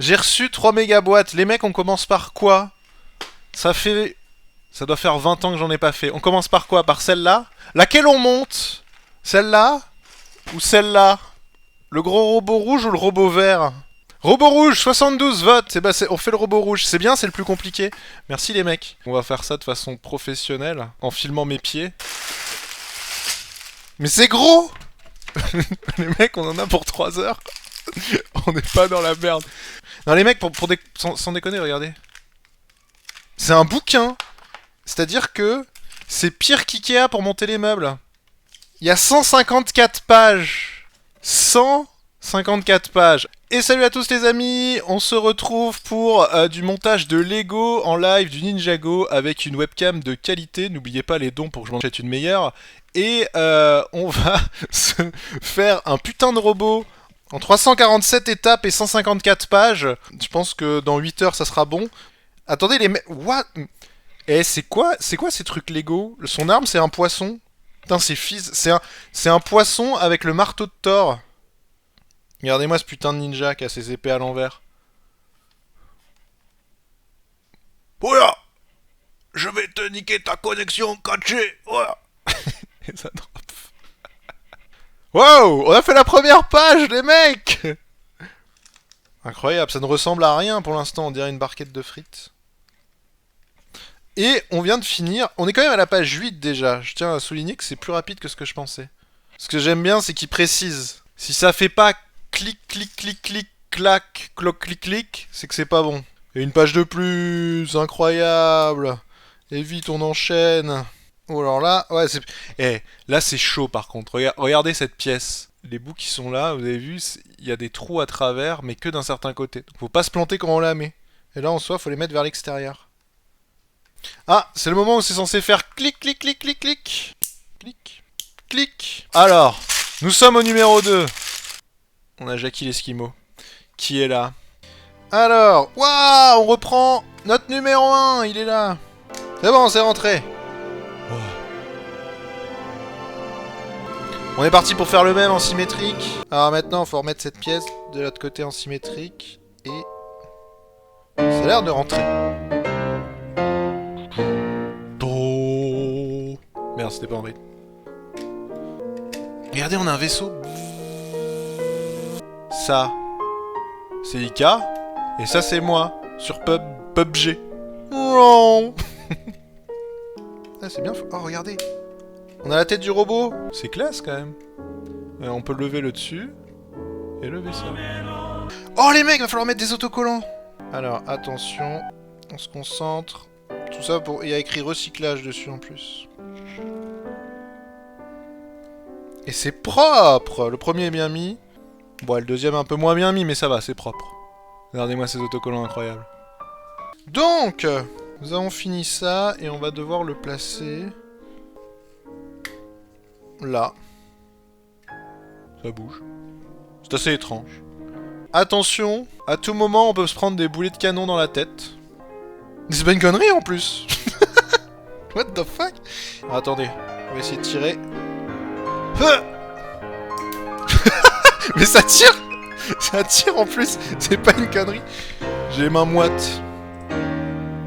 J'ai reçu 3 méga boîtes. Les mecs, on commence par quoi? Ça fait... Ça doit faire 20 ans que j'en ai pas fait. On commence par quoi? Par celle-là? Laquelle on monte? Celle-là? Ou celle-là? Le gros robot rouge ou le robot vert? Robot rouge, 72 votes. Bah, on fait le robot rouge. C'est bien, c'est le plus compliqué. Merci les mecs. On va faire ça de façon professionnelle, en filmant mes pieds. Mais c'est gros. Les mecs, on en a pour 3 heures. On n'est pas dans la merde. Non les mecs, sans déconner, regardez. C'est un bouquin. C'est-à-dire que c'est pire qu'Ikea pour monter les meubles. Il y a 154 pages. 154 pages. Et salut à tous les amis, on se retrouve pour du montage de Lego en live du Ninjago avec une webcam de qualité. N'oubliez pas les dons pour que je m'en achète une meilleure. Et on va se faire un putain de robot en 347 étapes et 154 pages. Je pense que dans 8 heures ça sera bon. Attendez les mecs... What? Eh, c'est quoi ces trucs Lego? Son arme, c'est un poisson. Putain, c'est un poisson avec le marteau de Thor. Regardez-moi ce putain de ninja qui a ses épées à l'envers. Voilà. Je vais te niquer ta connexion 4G. Voilà. Et ça drop. Wow, on a fait la première page, les mecs. Incroyable, ça ne ressemble à rien pour l'instant. On dirait une barquette de frites. Et on vient de finir, on est quand même à la page 8 déjà. Je tiens à souligner que c'est plus rapide que ce que je pensais. Ce que j'aime bien, c'est qu'il précise. Si ça fait pas clic, clic, clic, clic, clac, cloc, clic, clic, c'est que c'est pas bon. Et une page de plus, incroyable. Et vite, on enchaîne. Oh alors là, ouais, c'est... Eh, là c'est chaud par contre. Regardez cette pièce. Les bouts qui sont là, vous avez vu, il y a des trous à travers, mais que d'un certain côté. Donc faut pas se planter quand on la met. Et là, en soi, faut les mettre vers l'extérieur. Ah, c'est le moment où c'est censé faire clic, clic, clic, clic, clic. Clic, clic. Alors, nous sommes au numéro 2. On a Jackie l'Esquimau, qui est là. Alors, waouh, on reprend notre numéro 1, il est là. C'est bon, c'est rentré. Oh. On est parti pour faire le même en symétrique. Alors maintenant, il faut remettre cette pièce de l'autre côté en symétrique. Et... ça a l'air de rentrer. Merde, c'était pas en rythme. Regardez, on a un vaisseau. Ça, c'est Ika. Et ça, c'est moi. Sur PUBG. Ah, c'est bien. Oh, regardez. On a la tête du robot. C'est classe, quand même. On peut lever le dessus. Et lever ça. Oh, les mecs, va falloir mettre des autocollants. Alors, attention. On se concentre. Tout ça pour... Il y a écrit recyclage dessus, en plus. Et c'est propre! Le premier est bien mis. Bon, le deuxième un peu moins bien mis, mais ça va, c'est propre. Regardez-moi ces autocollants incroyables. Donc, nous avons fini ça, et on va devoir le placer... là. Ça bouge. C'est assez étrange. Attention, à tout moment, on peut se prendre des boulets de canon dans la tête. C'est pas une connerie, en plus. What the fuck? Alors, attendez, on va essayer de tirer... Mais ça tire! Ça tire en plus! C'est pas une connerie! J'ai les mains moites.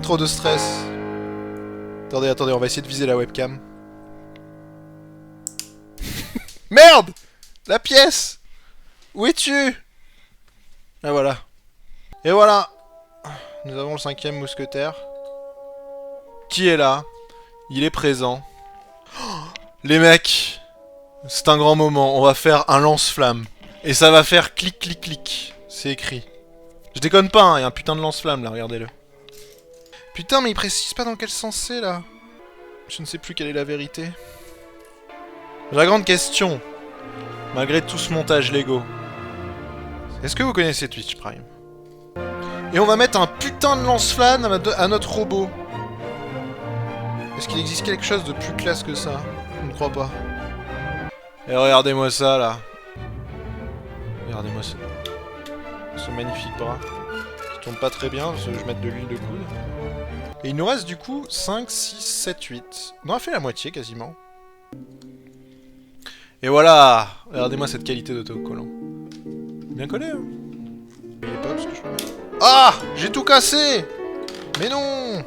Trop de stress. Attendez, attendez, on va essayer de viser la webcam. Merde! La pièce! Où es-tu? Ah voilà. Et voilà! Nous avons le 5e mousquetaire. Qui est là? Il est présent. Oh, les mecs! C'est un grand moment, on va faire un lance-flamme. Et ça va faire clic clic clic. C'est écrit. Je déconne pas, hein, y a un putain de lance-flamme là, regardez-le. Putain, mais il précise pas dans quel sens c'est là. Je ne sais plus quelle est la vérité. La grande question, malgré tout ce montage Lego. Est-ce que vous connaissez Twitch Prime? Et on va mettre un putain de lance-flamme à notre robot. Est-ce qu'il existe quelque chose de plus classe que ça? Je ne crois pas. Et regardez-moi ça, là. Regardez-moi ça. Ce magnifique bras. Qui tourne pas très bien, parce que je vais mettre de l'huile de coude. Et il nous reste du coup 5, 6, 7, 8. On a fait la moitié, quasiment. Et voilà. Regardez-moi cette qualité d'autocollant. Bien collé, hein. Voyez pas parce que je peux mettre... Ah, j'ai tout cassé. Mais non.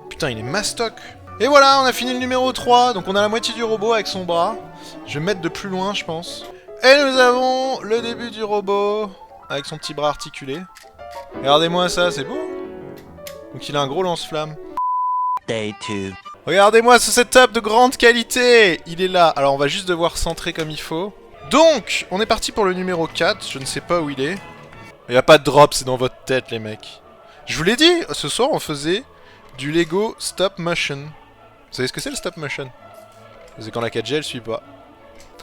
Putain, il est mastoc. Et voilà, on a fini le numéro 3. Donc on a la moitié du robot avec son bras. Je vais me mettre de plus loin, je pense. Et nous avons le début du robot avec son petit bras articulé. Regardez-moi ça, c'est beau. Donc il a un gros lance-flamme. Day 2. Regardez-moi ce setup de grande qualité. Il est là. Alors on va juste devoir centrer comme il faut. Donc, on est parti pour le numéro 4. Je ne sais pas où il est. Il n'y a pas de drop, c'est dans votre tête, les mecs. Je vous l'ai dit, ce soir on faisait du Lego stop motion. Vous savez ce que c'est le stop motion? C'est quand la 4G elle suit pas.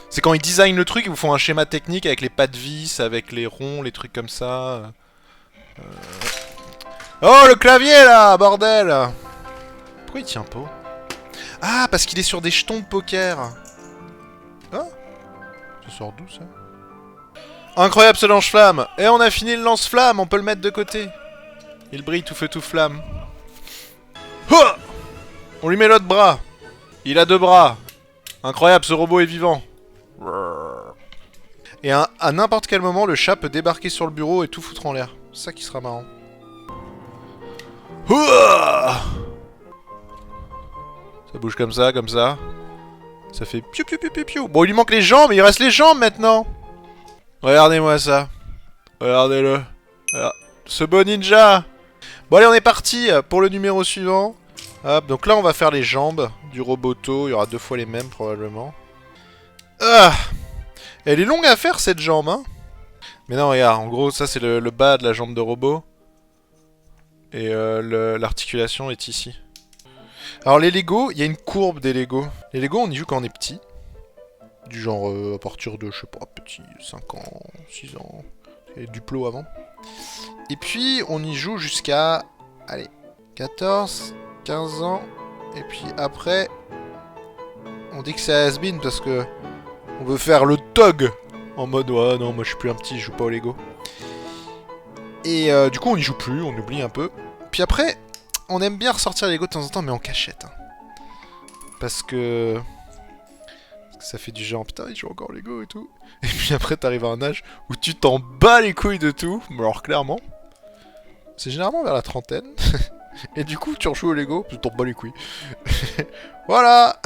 C'est quand ils designent le truc, ils vous font un schéma technique avec les pas de vis, avec les ronds, les trucs comme ça. Oh, le clavier là, bordel! Pourquoi il tient pas? Ah, parce qu'il est sur des jetons de poker. Ah, ça sort d'où ça? Incroyable ce lance-flamme! Et on a fini le lance-flamme, on peut le mettre de côté. Il brille tout feu tout flamme. Oh, on lui met l'autre bras. Il a 2 bras. Incroyable, ce robot est vivant. Et à n'importe quel moment, le chat peut débarquer sur le bureau et tout foutre en l'air. C'est ça qui sera marrant. Ça bouge comme ça, comme ça. Ça fait piou piou piou piou piou. Bon, il lui manque les jambes, mais il reste les jambes maintenant. Regardez-moi ça. Regardez-le. Ce beau ninja. Bon allez, on est parti pour le numéro suivant. Hop, donc là on va faire les jambes du roboto. Il y aura 2 fois les mêmes probablement. Ah, elle est longue à faire cette jambe, hein. Mais non, regarde, en gros ça c'est le bas de la jambe de robot. Et l'articulation est ici. Alors les Lego, il y a une courbe des Lego. Les Lego on y joue quand on est petit. Du genre à partir de, je sais pas, petit, 5 ans, 6 ans. Et du plot avant. Et puis on y joue jusqu'à, allez, 14, 15 ans. Et puis après, on dit que c'est has-been parce que on veut faire le tog. En mode, ouais, non, moi je suis plus un petit, je joue pas au Lego. Et du coup on y joue plus, on oublie un peu. Puis après, on aime bien ressortir les Lego de temps en temps, mais en cachette. Hein. Parce que ça fait du genre, putain, il joue encore Lego et tout. Et puis après, t'arrives à un âge où tu t'en bats les couilles de tout. Mais alors, clairement, c'est généralement vers la trentaine. Et du coup, tu rejoues au Lego, tu t'en bats les couilles. Voilà.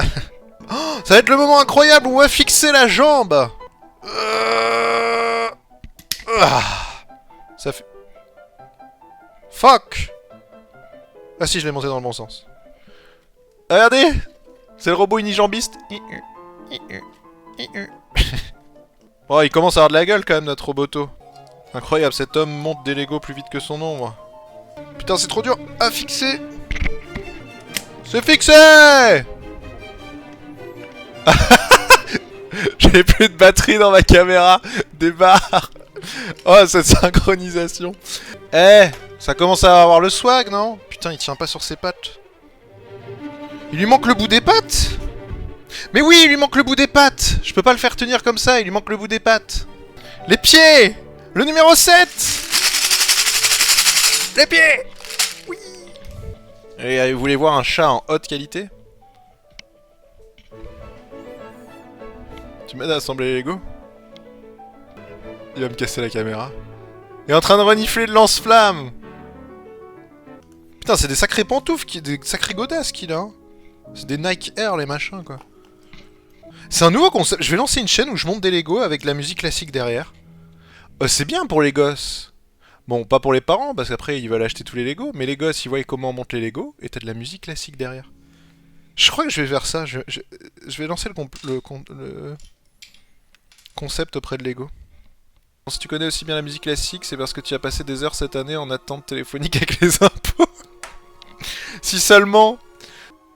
Oh, ça va être le moment incroyable où on va fixer la jambe. Ça fait... Fuck. Ah si, je l'ai monté dans le bon sens. Regardez. C'est le robot unijambiste. Oh, il commence à avoir de la gueule quand même, notre roboto. Incroyable, cet homme monte des Lego plus vite que son ombre. Putain, c'est trop dur à fixer. C'est fixé. J'ai plus de batterie dans ma caméra. Débarre. Oh, cette synchronisation. Eh, ça commence à avoir le swag, non? Putain, il tient pas sur ses pattes. Il lui manque le bout des pattes. Mais oui, il lui manque le bout des pattes. Je peux pas le faire tenir comme ça, il lui manque le bout des pattes. Les pieds. Le numéro 7. Les pieds. Oui. Et vous voulez voir un chat en haute qualité? Tu m'aides à assembler les Lego? Il va me casser la caméra. Il est en train de renifler le lance-flamme. Putain, c'est des sacrés pantoufles, des sacrés godasses qu'il a. Hein. C'est des Nike Air, les machins, quoi. C'est un nouveau concept. Je vais lancer une chaîne où je monte des Lego avec la musique classique derrière. C'est bien pour les gosses. Bon, pas pour les parents, parce qu'après, ils veulent acheter tous les Lego. Mais les gosses, ils voient comment on monte les Lego, et t'as de la musique classique derrière. Je crois que je vais faire ça. Je vais lancer le concept auprès de Lego. Si tu connais aussi bien la musique classique, c'est parce que tu as passé des heures cette année en attente téléphonique avec les impôts. Si seulement...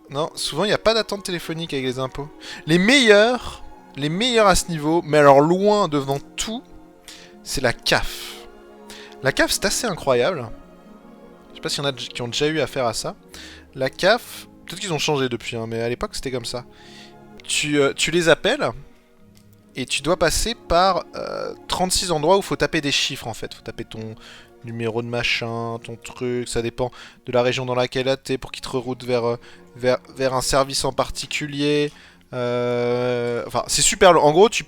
Non, souvent il n'y a pas d'attente téléphonique avec les impôts. Les meilleurs à ce niveau, mais alors loin devant tout, c'est la CAF. La CAF, c'est assez incroyable. Je sais pas s'il y en a qui ont déjà eu affaire à ça. La CAF, peut-être qu'ils ont changé depuis, hein, mais à l'époque c'était comme ça. Tu les appelles... Et tu dois passer par 36 endroits où il faut taper des chiffres en fait. Faut taper ton numéro de machin, ton truc, ça dépend de la région dans laquelle t'es pour qu'il te reroute vers un service en particulier. Enfin, c'est super long. En gros, tu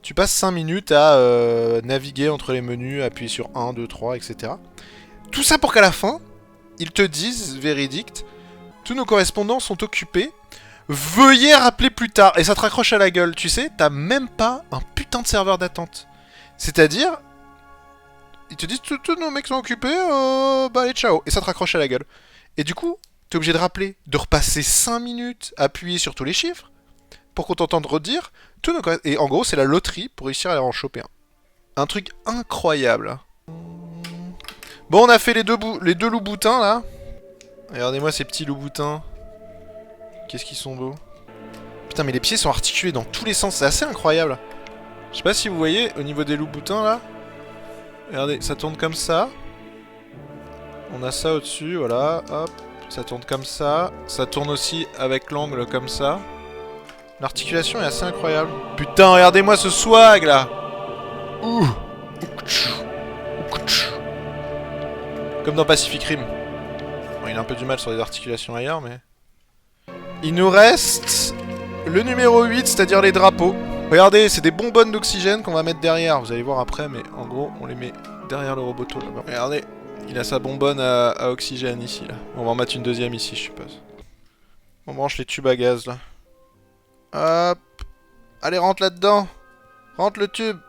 Tu passes 5 minutes à naviguer entre les menus, appuyer sur 1, 2, 3, etc. Tout ça pour qu'à la fin, ils te disent, véridict, tous nos correspondants sont occupés, veuillez rappeler plus tard. Et ça te raccroche à la gueule, tu sais, t'as même pas un putain de serveur d'attente. C'est-à-dire, ils te disent, tous nos mecs sont occupés, bah allez, ciao. Et ça te raccroche à la gueule. Et du coup, t'es obligé de rappeler, de repasser 5 minutes, appuyer sur tous les chiffres, pour qu'on t'entende redire, tous nos correspondants. Et en gros, c'est la loterie pour réussir à en choper un. Un truc incroyable. Bon, on a fait les deux loups boutins, là. Regardez-moi ces petits loups boutins. Qu'est-ce qu'ils sont beaux. Putain, mais les pieds sont articulés dans tous les sens. C'est assez incroyable. Je sais pas si vous voyez, au niveau des loups boutins, là. Regardez, ça tourne comme ça. On a ça au-dessus, voilà. Hop. Ça tourne comme ça. Ça tourne aussi avec l'angle comme ça. L'articulation est assez incroyable. Putain, regardez-moi ce swag, là. Ouh. Comme dans Pacific Rim. Bon, il a un peu du mal sur les articulations ailleurs, mais... Il nous reste le numéro 8, c'est-à-dire les drapeaux. Regardez, c'est des bonbonnes d'oxygène qu'on va mettre derrière. Vous allez voir après, mais en gros, on les met derrière le roboto là-bas. Regardez, il a sa bonbonne à oxygène ici, là. On va en mettre une deuxième ici, je suppose. On branche les tubes à gaz, là. Hop. Allez, rentre là-dedans. Rentre le tube.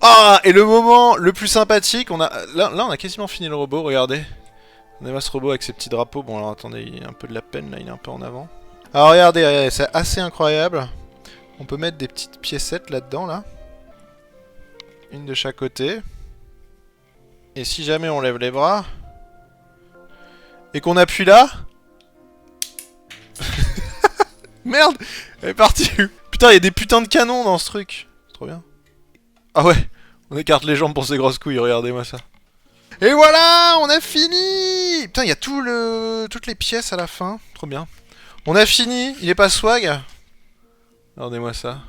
Ah, et le moment le plus sympathique, on a... Là, on a quasiment fini le robot, regardez. On a ce robot avec ses petits drapeaux. Bon, alors attendez, il y a un peu de la peine, là, il est un peu en avant. Alors regardez, c'est assez incroyable. On peut mettre des petites piécettes là-dedans, là. Une de chaque côté. Et si jamais on lève les bras... Et qu'on appuie là... Merde, elle est partie. Putain, il y a des putains de canons dans ce truc. C'est trop bien. Ah ouais, on écarte les jambes pour ces grosses couilles, regardez-moi ça. Et voilà, on a fini. Putain, il y a toutes les pièces à la fin. Trop bien. On a fini, il est pas swag. Regardez-moi ça.